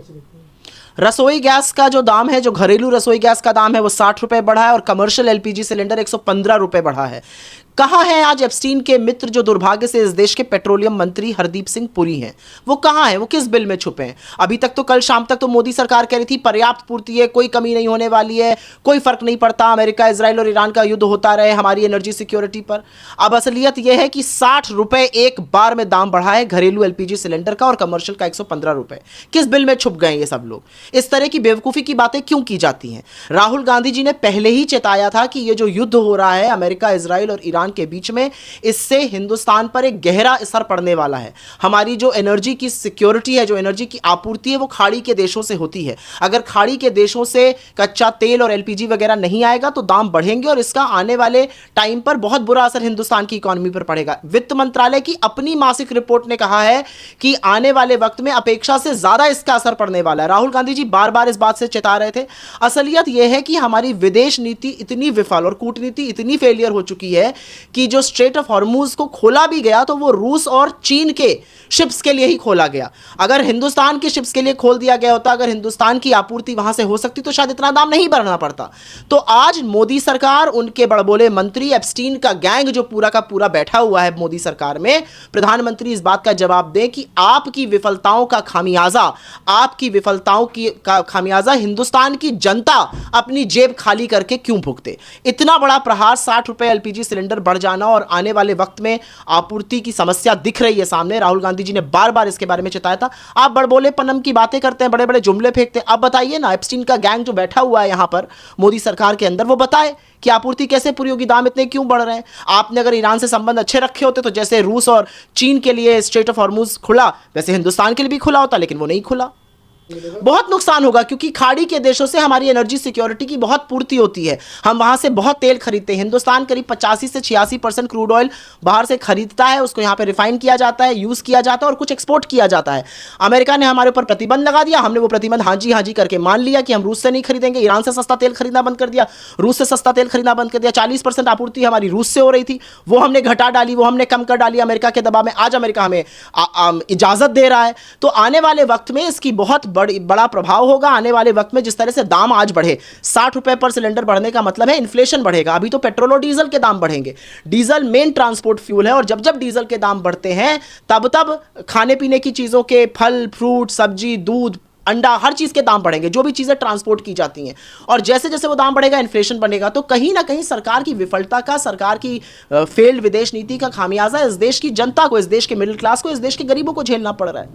कैसे देखते हैं? रसोई गैस का जो दाम है, जो घरेलू रसोई गैस का दाम है वो 60 रुपए बढ़ा है और कमर्शियल एलपीजी सिलेंडर 115 रुपए बढ़ा है। कहाँ हैं आज एप्स्टीन के मित्र जो दुर्भाग्य से इस देश के पेट्रोलियम मंत्री हरदीप सिंह पुरी हैं? वो कहाँ हैं? वो किस बिल में छुपे हैं? अभी तक तो, कल शाम तक तो मोदी सरकार कह रही थी पर्याप्त पूर्ति है, कोई कमी नहीं होने वाली है, कोई फर्क नहीं पड़ता, अमेरिका, इजराइल और ईरान का युद्ध होता रहे हमारी एनर्जी सिक्योरिटी पर। अब असलियत यह है कि 60 रुपए एक बार में दाम बढ़ा है घरेलू एलपीजी सिलेंडर का और कमर्शियल का 115 रुपए। किस बिल में छुप गए ये सब लोग? इस तरह की बेवकूफ़ी की बातें क्यों की जाती हैं? राहुल गांधी जी ने पहले ही चेताया था कि ये जो युद्ध हो रहा है अमेरिका, इजराइल और ईरान के बीच में, इससे हिंदुस्तान पर एक गहरा असर पड़ने वाला है। हमारी जो एनर्जी की सिक्योरिटी है, जो एनर्जी की आपूर्ति है, वो खाड़ी के देशों से होती है। अगर खाड़ी के देशों से कच्चा तेल और एलपीजी वगैरह नहीं आएगा तो दाम बढ़ेंगे और इसका आने वाले टाइम पर बहुत बुरा असर हिंदुस्तान की इकोनॉमी पर पड़ेगा। वित्त मंत्रालय की अपनी मासिक रिपोर्ट ने कहा है कि आने वाले वक्त में अपेक्षा से ज्यादा इसका असर पड़ने वाला है। राहुल गांधी जी बार बार इस बात से चेता रहे थे। असलियत यह है कि हमारी विदेश नीति इतनी विफल और कूटनीति इतनी फेलियर हो चुकी है कि जो स्ट्रेट ऑफ हॉर्मुज को खोला भी गया तो वो रूस और चीन के शिप्स के लिए ही खोला गया। अगर हिंदुस्तान के शिप्स के लिए खोल दिया गया होता, अगर हिंदुस्तान की आपूर्ति वहां से हो सकती तो शायद इतना दाम नहीं बढ़ना पड़ता। तो आज मोदी सरकार, उनके बड़बोले मंत्री, एप्स्टीन का गैंग जो पूरा का पूरा बैठा हुआ है मोदी सरकार में, प्रधानमंत्री इस बात का जवाब दें कि आपकी विफलताओं का खामियाजा, आपकी विफलताओं का खामियाजा हिंदुस्तान की जनता अपनी जेब खाली करके क्यों भुगते? इतना बड़ा प्रहार, 60 रुपए एलपीजी सिलेंडर बढ़ जाना और आने वाले वक्त में आपूर्ति की समस्या दिख रही है सामने। राहुल गांधी जी ने बार बार इसके बारे में चेताया था। आप बड़बोले पन्नम की बातें करते हैं, बड़े बड़े जुमले फेंकते हैं। आप बताइए ना, एप्स्टीन का गैंग जो बैठा हुआ है यहां पर मोदी सरकार के अंदर, वो बताए कि आपूर्ति कैसे पूरी होगी, दाम इतने क्यों बढ़ रहे हैं? आपने अगर ईरान से संबंध अच्छे रखे होते तो जैसे रूस और चीन के लिए स्ट्रेट ऑफ हॉर्मुज खुला, वैसे हिंदुस्तान के लिए भी खुला होता, लेकिन वो नहीं खुला। बहुत नुकसान होगा क्योंकि खाड़ी के देशों से हमारी एनर्जी सिक्योरिटी की बहुत पूर्ति होती है। हम वहां से बहुत तेल खरीदते हैं। हिंदुस्तान करीब 85 से 86% क्रूड ऑयल बाहर से खरीदता है, उसको यहां पे रिफाइन किया जाता है, यूज किया जाता है और कुछ एक्सपोर्ट किया जाता है। अमेरिका ने हमारे ऊपर प्रतिबंध लगा दिया, हमने वो प्रतिबंध हाँ जी करके मान लिया कि हम रूस से नहीं खरीदेंगे। ईरान से सस्ता तेल खरीदना बंद कर दिया, रूस से सस्ता तेल खरीदना बंद कर दिया। 40% आपूर्ति हमारी रूस से हो रही थी, वो हमने घटा डाली, वो हमने कम कर डाली अमेरिका के दबाव में। आज अमेरिका हमें इजाजत दे रहा है। तो आने वाले वक्त में इसकी बहुत बड़ा प्रभाव होगा। आने वाले वक्त में जिस तरह से दाम आज बढ़े, 60 रुपए पर सिलेंडर बढ़ने का मतलब है इन्फ्लेशन बढ़ेगा। अभी तो पेट्रोल और डीजल के दाम बढ़ेंगे। डीजल मेन ट्रांसपोर्ट फ्यूल है और जब जब डीजल के दाम बढ़ते हैं तब तब खाने पीने की चीजों के, फल, फ्रूट, सब्जी, दूध, अंडा, हर चीज के दाम बढ़ेंगे, जो भी चीजें ट्रांसपोर्ट की जाती हैं। और जैसे जैसे वो दाम बढ़ेगा, इन्फ्लेशन बनेगा। तो कहीं ना कहीं सरकार की विफलता का, सरकार की फेल्ड विदेश नीति का खामियाजा इस देश की जनता को, इस देश के मिडिल क्लास को, इस देश के गरीबों को झेलना पड़ रहा है।